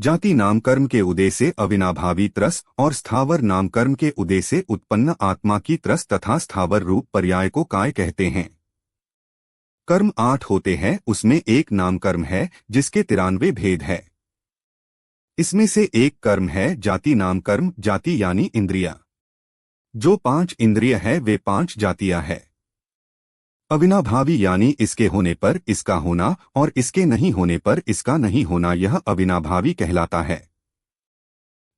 जाति नामकर्म के उदय से अविनाभावी त्रस और स्थावर नामकर्म के उदय से उत्पन्न आत्मा की त्रस तथा स्थावर रूप पर्याय को काय कहते हैं। कर्म 8 होते हैं, उसमें एक नामकर्म है जिसके 93 भेद है। इसमें से एक कर्म है जाति नामकर्म, जाति यानी इंद्रिया। जो 5 इंद्रिय है वे 5 जातियां है। अविनाभावी यानी इसके होने पर इसका होना और इसके नहीं होने पर इसका नहीं होना, यह अविनाभावी कहलाता है।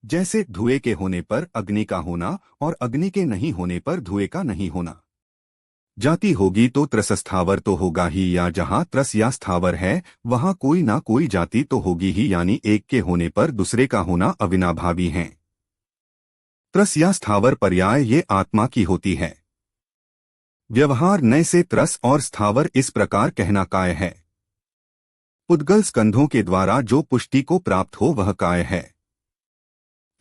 जैसे धुएं के होने पर अग्नि का होना और अग्नि के नहीं होने पर धुएं का नहीं होना। जाति होगी तो त्रस स्थावर तो होगा ही, या जहां त्रस या स्थावर है वहां कोई ना कोई जाति तो होगी ही, यानी एक के होने पर दूसरे का होना अविनाभावी है। त्रस या स्थावर पर्याय ये आत्मा की होती है। व्यवहार नय से त्रस और स्थावर इस प्रकार कहना काय है। उद्गल स्कंधों के द्वारा जो पुष्टि को प्राप्त हो वह काय है।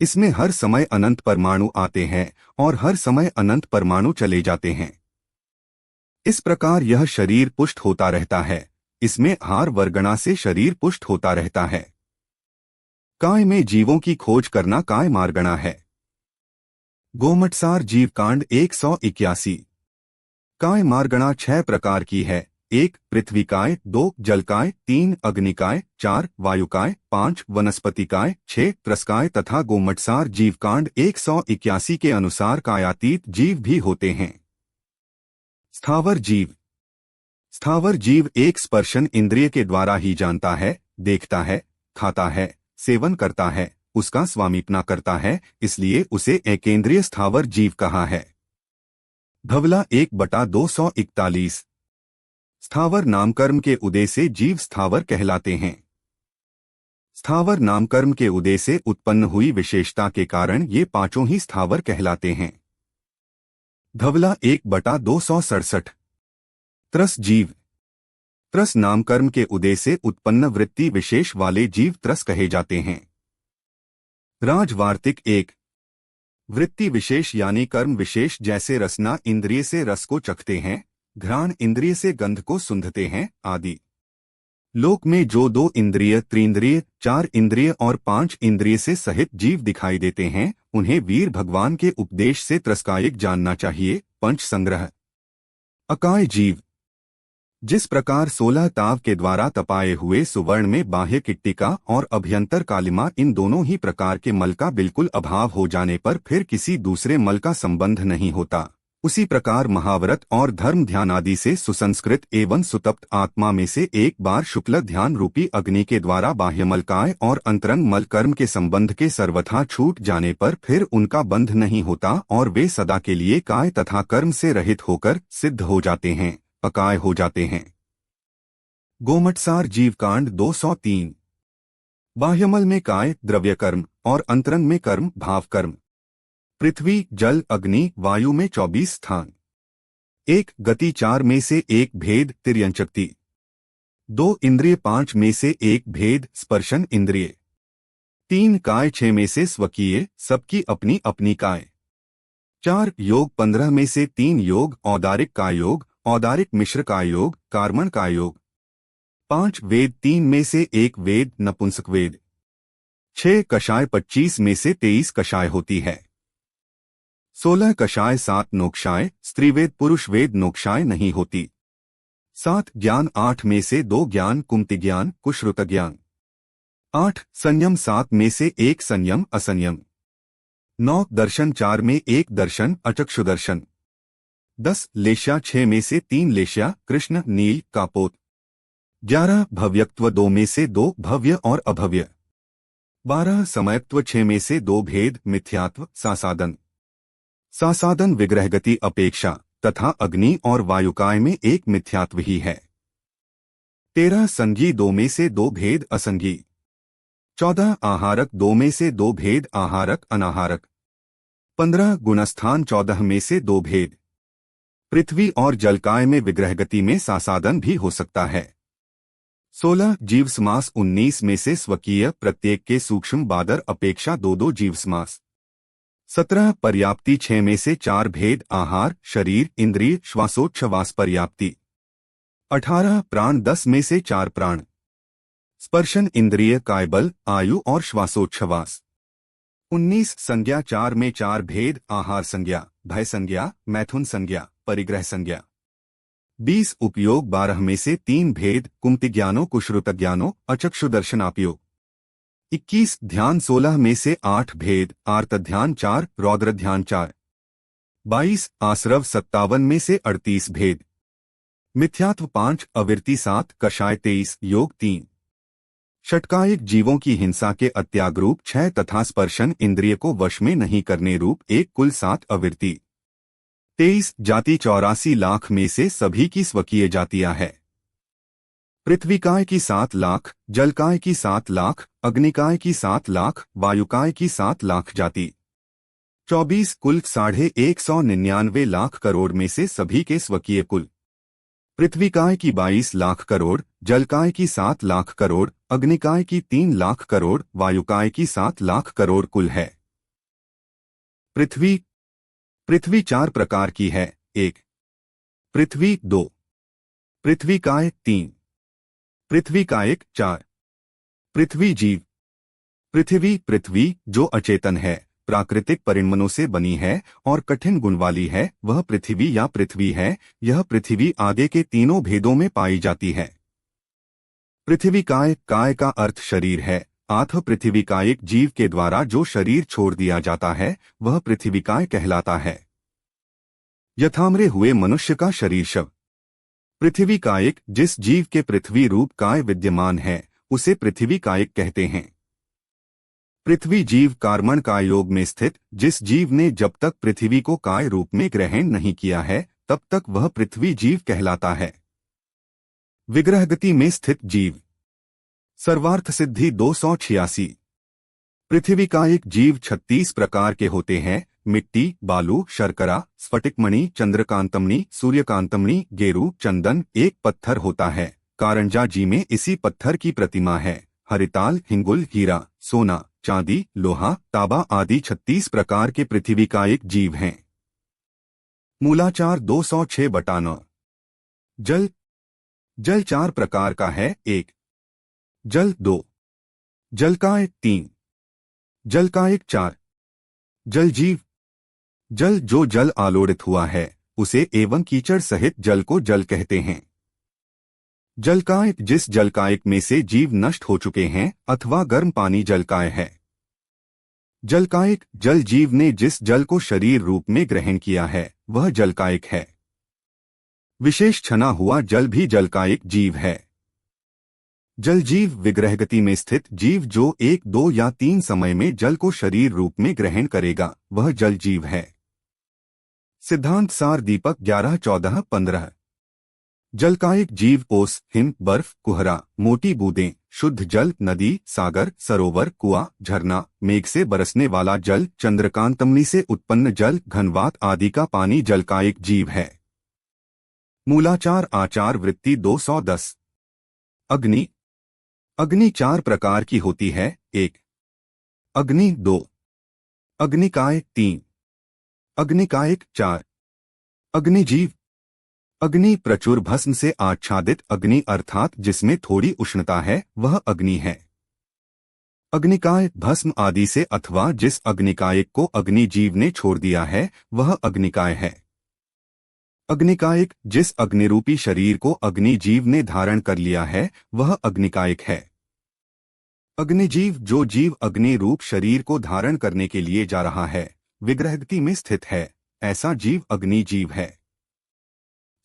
इसमें हर समय अनंत परमाणु आते हैं और हर समय अनंत परमाणु चले जाते हैं। इस प्रकार यह शरीर पुष्ट होता रहता है। इसमें हार वर्गणा से शरीर पुष्ट होता रहता है। काय में जीवों की खोज करना काय मार्गणा है। गोमटसार जीवकांड 181। काय मार्गणा 6 प्रकार की है। 1 पृथ्वीकाय, 2 जलकाय, 3 अग्निकाय, 4 वायुकाय, 5 वनस्पतिकाय, 6 त्रस्काय तथा गोमटसार जीवकांड 181 के अनुसार कायातीत जीव भी होते हैं। स्थावर जीव। स्थावर जीव एक स्पर्शन इंद्रिय के द्वारा ही जानता है, देखता है, खाता है, सेवन करता है, उसका स्वामीपना करता है, इसलिए उसे एकेंद्रिय स्थावर जीव कहा है। धवला 1/241। स्थावर नामकर्म के उदय से जीव स्थावर कहलाते हैं। स्थावर नामकर्म के उदय से उत्पन्न हुई विशेषता के कारण ये पांचों ही स्थावर कहलाते हैं। धवला 1/267। त्रस जीव। त्रस नामकर्म के उदय से उत्पन्न वृत्ति विशेष वाले जीव त्रस कहे जाते हैं। राजवार्तिक 1। वृत्ति विशेष यानी कर्म विशेष, जैसे रसना इंद्रिय से रस को चखते हैं, घ्राण इंद्रिय से गंध को सूंघते हैं आदि। लोक में जो 2 इंद्रिय, त्रिंद्रिय, 4 इंद्रिय और 5 इंद्रिय से सहित जीव दिखाई देते हैं, उन्हें वीर भगवान के उपदेश से त्रस्कायिक जानना चाहिए। पंच संग्रह। अकाय जीव। जिस प्रकार 16 ताव के द्वारा तपाए हुए सुवर्ण में बाह्य किट्टिका और अभ्यंतर कालिमा, इन दोनों ही प्रकार के मल का बिल्कुल अभाव हो जाने पर फिर किसी दूसरे मल का संबंध नहीं होता, उसी प्रकार महाव्रत और धर्म ध्यान आदि से सुसंस्कृत एवं सुतप्त आत्मा में से एक बार शुक्ल ध्यान रूपी अग्नि के द्वारा बाह्यमलकाय और अंतरंग मल कर्म के संबंध के सर्वथा छूट जाने पर फिर उनका बंध नहीं होता और वे सदा के लिए काय तथा कर्म से रहित होकर सिद्ध हो जाते हैं, अकाय हो जाते हैं। गोमटसार जीवकांड 203। बाह्यमल में काय द्रव्य कर्म और अंतरंग में कर्म भाव कर्म। पृथ्वी, जल, अग्नि, वायु में 24 स्थान। 1 गति 4 में से 1 भेद तिर्यंचक्ति। 2 इंद्रिय 5 में से 1 भेद स्पर्शन इंद्रिय। 3 काय 6 में से स्वकीय, सबकी अपनी अपनी काय। 4 योग 15 में से 3 योग, औदारिक काय योग, औदारिक मिश्र काय योग, कार्मण काय योग। 5 वेद 3 में से 1 वेद नपुंसक वेद। 6 कषाय 25 में से 23 कषाय होती है। 16 कषाय 7 नोक्षाय, स्त्रीवेद पुरुष वेद नोक्षाय नहीं होती। 7 ज्ञान 8 में से 2 ज्ञान कुमति ज्ञान कुश्रुत ज्ञान। 8 संयम 7 में से 1 संयम असंयम। 9 दर्शन 4 में 1 दर्शन अचक्षु दर्शन। 10 लेश्या 6 में से 3 लेश्या कृष्ण नील कापोत। 11 भव्यत्व 2 में से 2 भव्य और अभव्य। 12 समयत्व 6 में से 2 भेद मिथ्यात्व सासादन। सासादन विग्रहगति अपेक्षा तथा अग्नि और वायुकाय में 1 मिथ्यात्व ही है। 13 संगी 2 में से 2 भेद असंगी। 14 आहारक 2 में से 2 भेद आहारक अनाहारक। 15 गुणस्थान 14 में से 2 भेद। पृथ्वी और जलकाय में विग्रहगति में सासादन भी हो सकता है। 16 जीव समास 19 में से स्वकीय प्रत्येक के सूक्ष्म बादर अपेक्षा 2-2 जीव समास। 17 पर्याप्ति 6 में से 4 भेद आहार शरीर इंद्रिय श्वासोच्छ्वास पर्याप्ति। 18 प्राण 10 में से 4 प्राण। स्पर्शन इंद्रिय कायबल, आयु और श्वासोच्छ्वास। 19 संज्ञा 4 में 4 भेद, आहार संज्ञा, भय संज्ञा, मैथुन संज्ञा, परिग्रह संज्ञा। 20 उपयोग 12 में से 3 भेद, कुंति ज्ञानो कुश्रुत ज्ञानो, अचक्षुदर्शनापयोग। 21 ध्यान 16 में से 8 भेद, आर्त ध्यान 4, रौद्र ध्यान 4। 22 आश्रव 57 में से 38 भेद, मिथ्यात्व 5, अविरति 7, कषाय 23, योग 3। षटकायिक जीवों की हिंसा के अत्याग रूप 6 तथा स्पर्शन इंद्रिय को वश में नहीं करने रूप 1, कुल 7 अविरति। 23 जाति 84 लाख में से सभी की स्वकीय जातियां है। पृथ्वीकाय की 7 लाख, जलकाय की 7 लाख, अग्निकाय की 7 लाख, वायुकाय की 7 लाख जाति। 24 कुल 199 लाख करोड़ में से सभी के स्वकीय कुल। पृथ्वीकाय की 22 लाख करोड़, जलकाय की 7 लाख करोड़, अग्निकाय की 3 लाख करोड़, वायुकाय की 7 लाख करोड़ कुल है। पृथ्वी पृथ्वी 4 प्रकार की है। 1 पृथ्वी, 2 पृथ्वीकाय, 3 पृथ्वीकायिक, 4 पृथ्वी जीव। पृथ्वी पृथ्वी जो अचेतन है, प्राकृतिक परिणमों से बनी है और कठिन गुण वाली है, वह पृथ्वी या पृथ्वी है। यह पृथ्वी आगे के तीनों भेदों में पाई जाती है। पृथ्वीकाय, काय का अर्थ शरीर है। आथ पृथ्वीकायिक जीव के द्वारा जो शरीर छोड़ दिया जाता है वह पृथ्वीकाय कहलाता है। यथामरे हुए मनुष्य का शरीर शव। पृथ्वीकायिक जिस जीव के पृथ्वी रूप काय विद्यमान है उसे पृथ्वीकायिक कहते हैं। पृथ्वी जीव कार्मण काय योग में स्थित, जिस जीव ने जब तक पृथ्वी को काय रूप में ग्रहण नहीं किया है तब तक वह पृथ्वी जीव कहलाता है। विग्रहगति में स्थित जीव। सर्वार्थ सिद्धि 286। पृथ्वीकायिक जीव 36 प्रकार के होते हैं। मिट्टी, बालू, शर्करा, स्फटिकमणि, चंद्रकांतमणि, सूर्यकांतमणि, गेरू, चंदन। एक पत्थर होता है। कारंजा जी में इसी पत्थर की प्रतिमा है। हरिताल, हिंगुल, हीरा, सोना, चांदी, लोहा, तांबा आदि 36 प्रकार के पृथ्वीकायिक जीव हैं। मूलाचार 206/9। जल जल 4 प्रकार का है। 1 जल, 2 जलकाय, 3 जलकायिक, 4 जल जीव। जल जो जल आलोड़ित हुआ है उसे एवं कीचड़ सहित जल को जल कहते हैं। जलकायिक जिस जलकायिक में से जीव नष्ट हो चुके हैं अथवा गर्म पानी जलकाय है। जलकायिक जल जीव ने जिस जल को शरीर रूप में ग्रहण किया है वह जलकायिक है। विशेष छना हुआ जल भी जलकायिक जीव है। जल जीव विग्रहगति में स्थित जीव जो 1, 2 या 3 समय में जल को शरीर रूप में ग्रहण करेगा वह जल जीव है। सिद्धांत सार दीपक 11-14-15। जलकायिक जीव ओस, हिम, बर्फ, कुहरा, मोटी बूंदें, शुद्ध जल, नदी, सागर, सरोवर, कुआं, झरना, मेघ से बरसने वाला जल, चंद्रकांतमणि से उत्पन्न जल, घनवात आदि का पानी जलकायिक जीव है। मूलाचार आचार वृत्ति 210। अग्नि अग्नि 4 प्रकार की होती है। 1 अग्नि, 2 अग्निकाय, 3 अग्निकायिक, 4 अग्निजीव। अग्नि प्रचुर भस्म से आच्छादित अग्नि अर्थात जिसमें थोड़ी उष्णता है वह अग्नि है। अग्निकाय भस्म आदि से अथवा जिस अग्निकायिक को अग्निजीव ने छोड़ दिया है वह अग्निकाय है। अग्निकायिक जिस अग्निरूपी शरीर को अग्निजीव ने धारण कर लिया है वह अग्निकायिक है। अग्निजीव जो जीव अग्नि रूप शरीर को धारण करने के लिए जा रहा है, विग्रहगति में स्थित है, ऐसा जीव अग्निजीव है।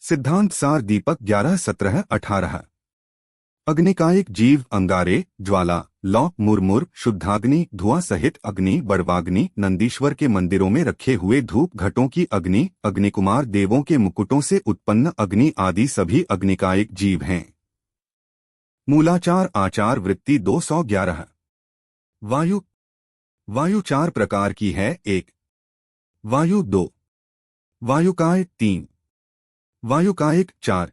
सिद्धांत सार दीपक 11-17-18। अग्निकायिक जीव अंगारे, ज्वाला, लौ, मुरमुर, शुद्धाग्नि, धुआं सहित अग्नि, बड़वाग्नि, नंदीश्वर के मंदिरों में रखे हुए धूप घटों की अग्नि, अग्निकुमार देवों के मुकुटों से उत्पन्न अग्नि आदि सभी अग्निकायिक जीव हैं। मूलाचार आचार वृत्ति 211। वायु वायु 4 प्रकार की है। 1 वायु, 2 वायुकाय, 3 वायुकायिक, 4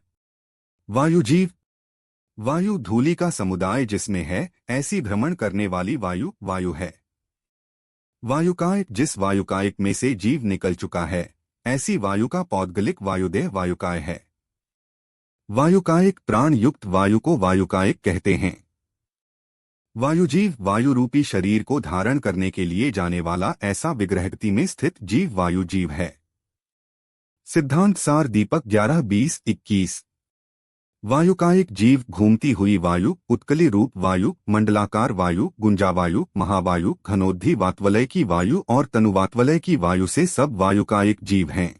वायुजीव। वायु धूलि का समुदाय जिसमें है ऐसी भ्रमण करने वाली वायु वायु है। वायुकाय जिस वायुकायिक में से जीव निकल चुका है ऐसी वायु का पौद्गलिक वायुदेह वायुकाय है। वायुकायिक प्राण युक्त वायु को वायुकायिक कहते हैं। वायुजीव वायु रूपी शरीर को धारण करने के लिए जाने वाला ऐसा विग्रहगति में स्थित जीव वायुजीव है। सिद्धांत सार दीपक 11-20-21। वायुकायिक जीव घूमती हुई वायु, उत्कली रूप वायु, मंडलाकार वायु, गुंजावायु, महावायु, घनोद्धी वातवलय की वायु और तनुवातवलय की वायु से सब वायुकायिक जीव हैं।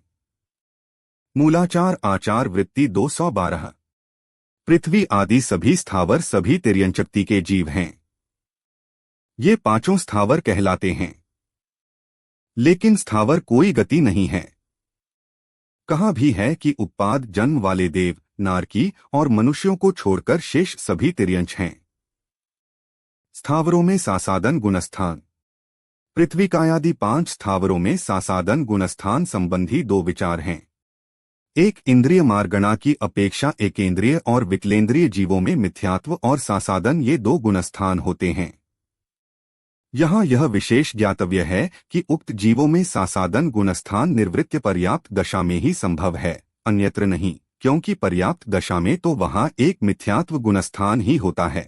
मूलाचार आचार वृत्ति 212। पृथ्वी आदि सभी स्थावर सभी तिर्यंचक्ति के जीव हैं। ये पांचों स्थावर कहलाते हैं, लेकिन स्थावर कोई गति नहीं है। कहा भी है कि उत्पाद जन्म वाले देव, नारकी और मनुष्यों को छोड़कर शेष सभी तिर्यंच हैं। स्थावरों में सासादन गुणस्थान। पृथ्वी कायादि 5 स्थावरों में सासादन गुणस्थान संबंधी 2 विचार हैं। एक इंद्रिय मार्गणा की अपेक्षा एकेंद्रिय और विकलेंद्रिय जीवों में मिथ्यात्व और सासादन ये 2 गुणस्थान होते हैं। यहाँ यह विशेष ज्ञातव्य है कि उक्त जीवों में सासादन गुणस्थान निर्वृत्य पर्याप्त दशा में ही संभव है, अन्यत्र नहीं, क्योंकि पर्याप्त दशा में तो वहाँ एक मिथ्यात्व गुणस्थान ही होता है।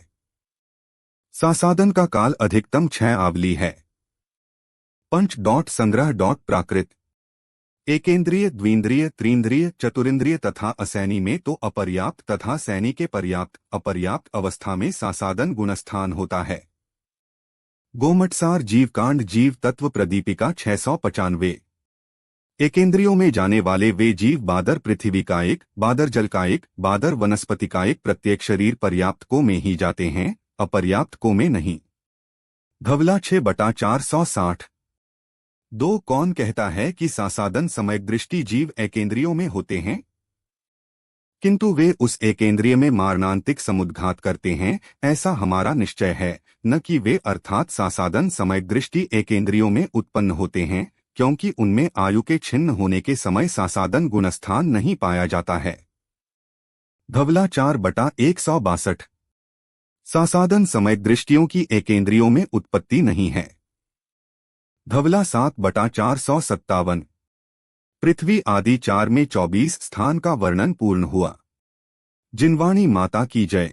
सासादन का काल अधिकतम 6 आवली है। पंच संग्रह प्राकृत। एकेंद्रिय, द्विंद्रिय, त्रिंद्रिय, चतुरिंद्रिय तथा असैनी में तो अपर्याप्त तथा सैनी के पर्याप्त अपर्याप्त अवस्था में सासादन गुणस्थान होता है। गोमटसार जीवकांड जीव तत्व प्रदीपिका 695। एकेंद्रियों में जाने वाले वे जीव बादर पृथ्वीकायिक, बादर जलकायिक, बादर वनस्पतिकायिक प्रत्येक शरीर पर्याप्त को में ही जाते हैं, अपर्याप्त को में नहीं। धवला 6/460। 2 कौन कहता है कि सासादन समयक दृष्टि जीव एकेंद्रियों में होते हैं, किंतु वे उस एकेंद्रिय में मारणांतिक समुद्घात करते हैं, ऐसा हमारा निश्चय है, न कि वे अर्थात सासादन समयक दृष्टि एकेंद्रियों में उत्पन्न होते हैं, क्योंकि उनमें आयु के छिन्न होने के समय सासादन गुणस्थान नहीं पाया जाता है। धवला 4/162। सासादन समयक दृष्टियों की एकेंद्रियों में उत्पत्ति नहीं है। धवला 7/457। पृथ्वी आदि 4 में 24 स्थान का वर्णन पूर्ण हुआ। जिनवाणी माता की जय।